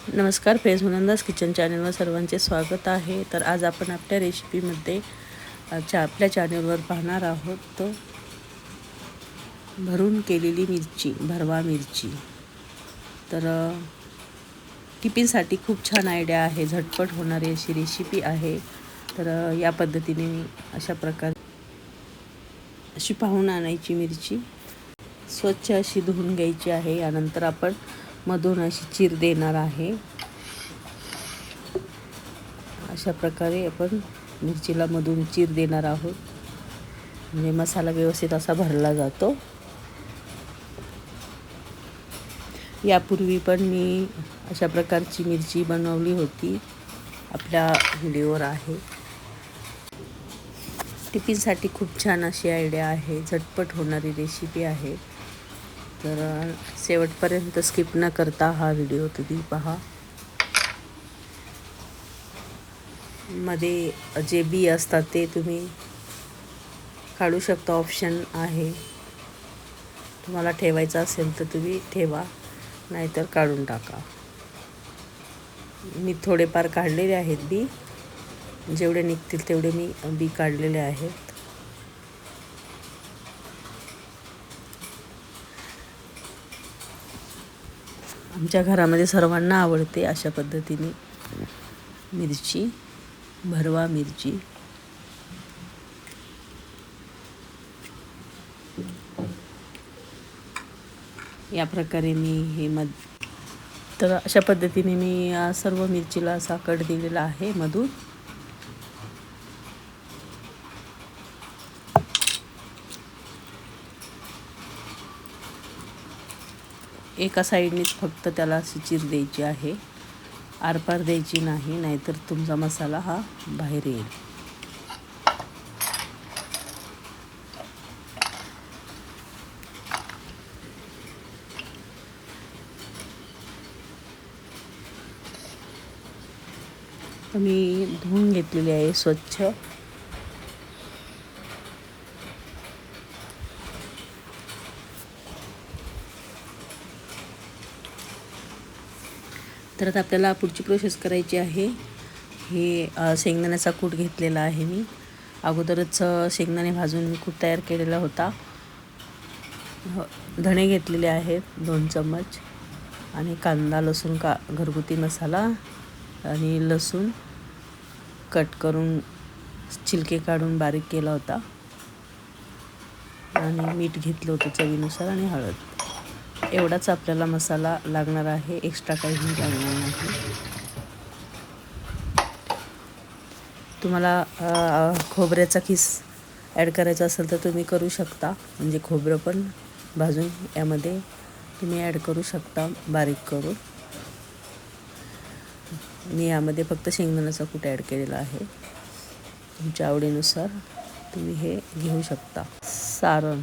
नमस्कार, phase मुनंदास kitchen चॅनलवर सर्वांचे स्वागत आहे। तर आज आपण आपल्या रेसिपीमध्ये आपल्या चॅनलवर पाहणार आहोत तो भरून केलेली मिरची, भरवा मिरची। तर टिफिनसाठी खूप छान आयडिया आहे, झटपट होणारी अशी रेसिपी आहे। तर या पद्धतीने मी अशा प्रकारे अशी पाहून आणायची मिरची, स्वच्छ अशी धुवून घ्यायची आहे। यानंतर आपण मधून अशी चीर देणार आहे। अशा प्रकारे आपण मिरचीला मधून चीर देणार आहोत, म्हणजे मसाला व्यवस्थित असा भरला जातो। यापूर्वी पण मी अशा प्रकारची मिरची बनवली होती, आपल्या व्हिडिओवर आहे। टिफिनसाठी खूप छान अशी आयडिया आहे, झटपट होणारी रेसिपी आहे। तर शेवटपर्यंत स्किप न करता हा व्हिडिओ तुम्ही पहा। मध्ये जे बी असतात ते तुम्ही काढू शकता, ऑप्शन आहे। तुम्हाला ठेवायचं असेल तर तुम्ही ठेवा, नाहीतर काढून टाका। मी थोडेफार काढलेले आहेत बी, जेवढे निघतील तेवढे मी बी काढलेले आहेत। आमच्या घरामध्ये सर्वांना आवडते अशा पद्धतीने मिरची, भरवा मिरची। या प्रकारे मी तर अशा पद्धतीने मी सर्व मिरचीला असा कट दिलेला आहे मधून। एका साईडनेच फक्त त्याला अशी चीर द्यायची आहे, आरपार द्यायची नाही, नाहीतर तुमचा मसाला हा बाहेर येईल। मी धुवून घेतलेली आहे स्वच्छ। तर आता आपल्याला पुढची प्रोसेस करायची आहे। हे शेंगदाण्याचा कूट घेतलेला आहे मी, अगोदरच शेंगदाणे भाजून मी कूट तयार केलेला होता। धणे घेतलेले आहेत 2 चम्मच, आणि कांदा लसूण घरगुती मसाला, आणि लसूण कट करून छिलके काढून बारीक केला होता, आणि मीठ घेतलं होतं चवीनुसार, आणि हळद। एवढाच आपल्याला मसाला लागणार आहे, एक्स्ट्रा काहीही लागणार नाही। तुम्हाला खोबऱ्याचा खीस ॲड करायचा असेल तर तुम्ही करू शकता, म्हणजे खोबरं पण भाजून यामध्ये तुम्ही ॲड करू शकता बारीक करून। मी यामध्ये फक्त शेंगदाण्याचा कूट ॲड केलेला आहे, तुमच्या आवडीनुसार तुम्ही हे घेऊ शकता। सारण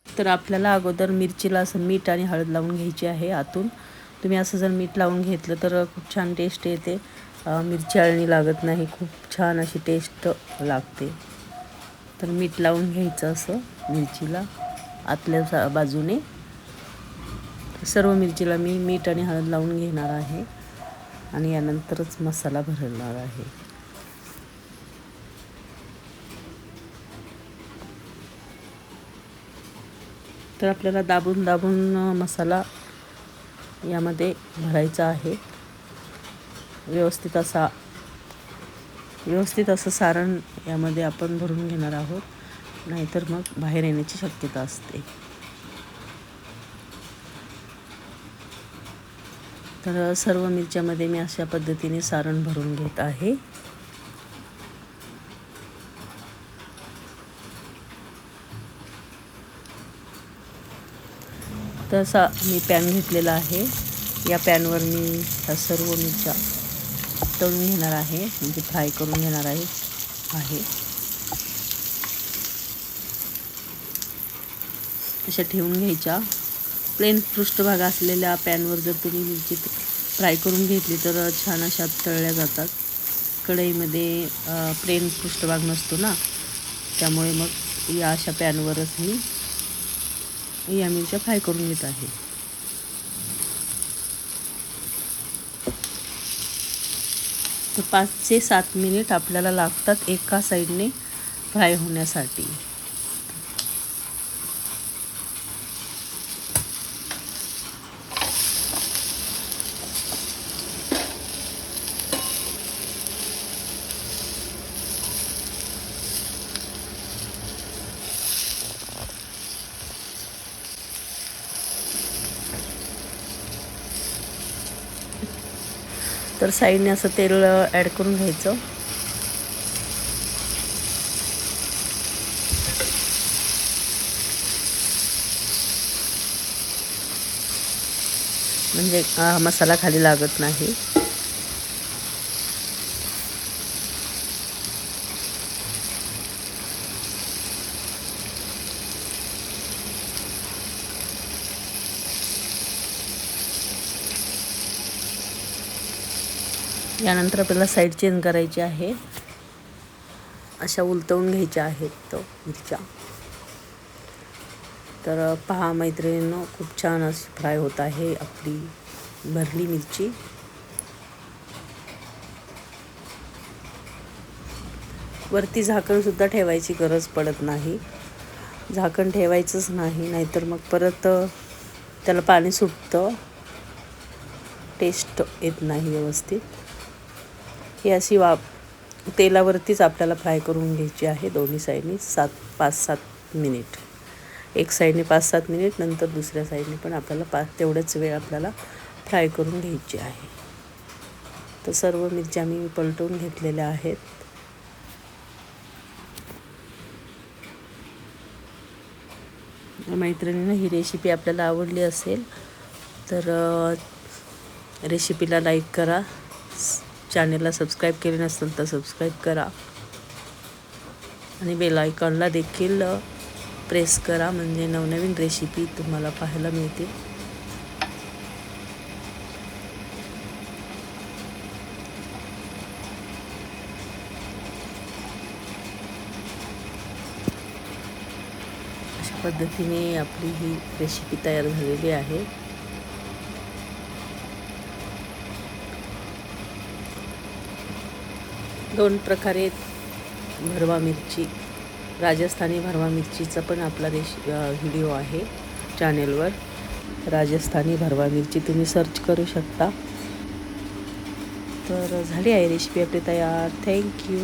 तर आपल्याला अगोदर मिरचीला असं मीठ आणि हळद लावून घ्यायची आहे आतून। तुम्ही असं जर मीठ लावून घेतलं तर खूप छान टेस्ट येते, मिरची अळणी लागत नाही, खूप छान अशी टेस्ट लागते। तर मीठ लावून घ्यायचं असं मिरचीला आतल्या बाजूने। सर्व मिरचीला मी मीठ आणि हळद लावून घेणार आहे, आणि यानंतरच मसाला भरणार आहे। तर आपल्याला दाबून दाबून मसाला यामध्ये भरायचा आहे। व्यवस्थित असं सारण यामध्ये आपण भरून घेणार आहोत, नाहीतर मग बाहेर येण्याची शक्यता असते। तर सर्व मिरच्यामध्ये मी अशा पद्धतीने सारण भरून घेत आहे। तसा मी पॅन घेतलेला आहे, या पॅनवर मी ह्या सर्व मिरच्या तळून घेणार आहे, म्हणजे फ्राय करून घेणार आहे। अशा ठेवून घ्यायच्या। प्लेन पृष्ठभाग असलेल्या पॅनवर जर तुम्ही मिरची फ्राय करून घेतली तर छान अशा तळल्या जातात। कढईमध्ये प्लेन पृष्ठभाग नसतो ना, त्यामुळे मग या अशा पॅनवरच मी या मिरच्या फ्राय करून घेत आहे। तर 5 ते 7 मिनिट आपल्याला लागतात एका साईडने फ्राय होण्यासाठी. तर साईडने असं तेल ॲड करून घ्यायचं. म्हणजे मसाला खाली लागत नाही. यानंतर आपल्याला साईड चेंज करायची आहे. अशा उलटवून घ्यायच्या आहेत मिरच्या. तर पहा मैत्रिणींनो, खूप छान अशी फ्राय होत आहे आपली भरली मिरची. वरती झाकणसुद्धा ठेवायची गरज पडत नाही. झाकण ठेवायचंच नाही, नाहीतर मग परत त्याला पाणी सुटतं, टेस्ट येत नाही व्यवस्थित. ही अशी तेलावरतीच आपल्याला फ्राय करून घ्यायची आहे दोन्ही साईडनी 5-7 मिनिट. एक साईडने 5-7 मिनिट, नंतर दुसऱ्या साईडने पण आपल्याला तेवढंच वेळ आपल्याला फ्राय करून घ्यायची आहे. तर सर्व मिरच्या मी पलटवून घेतलेल्या आहेत. मैत्रिणींनो, ही रेसिपी आपल्याला आवडली असेल तर रेसिपीला लाईक करा. चॅनेलला सबस्क्राईब केले नसेल तर सबस्क्राईब करा आणि बेल आयकॉनला देखील प्रेस करा, म्हणजे नवनवीन रेसिपी तुम्हाला पाहायला मिळतील. अशा पद्धतीने आपली ही रेसिपी तयार झालेली आहे. दोन प्रकारे भरवा मिरची, राजस्थानी भरवा मिरचीचा पण आपला व्हिडिओ आहे चॅनेलवर. राजस्थानी भरवा मिरची तुम्ही सर्च करू शकता. तर झाली आहे रेसिपी आपली तयार. थँक्यू.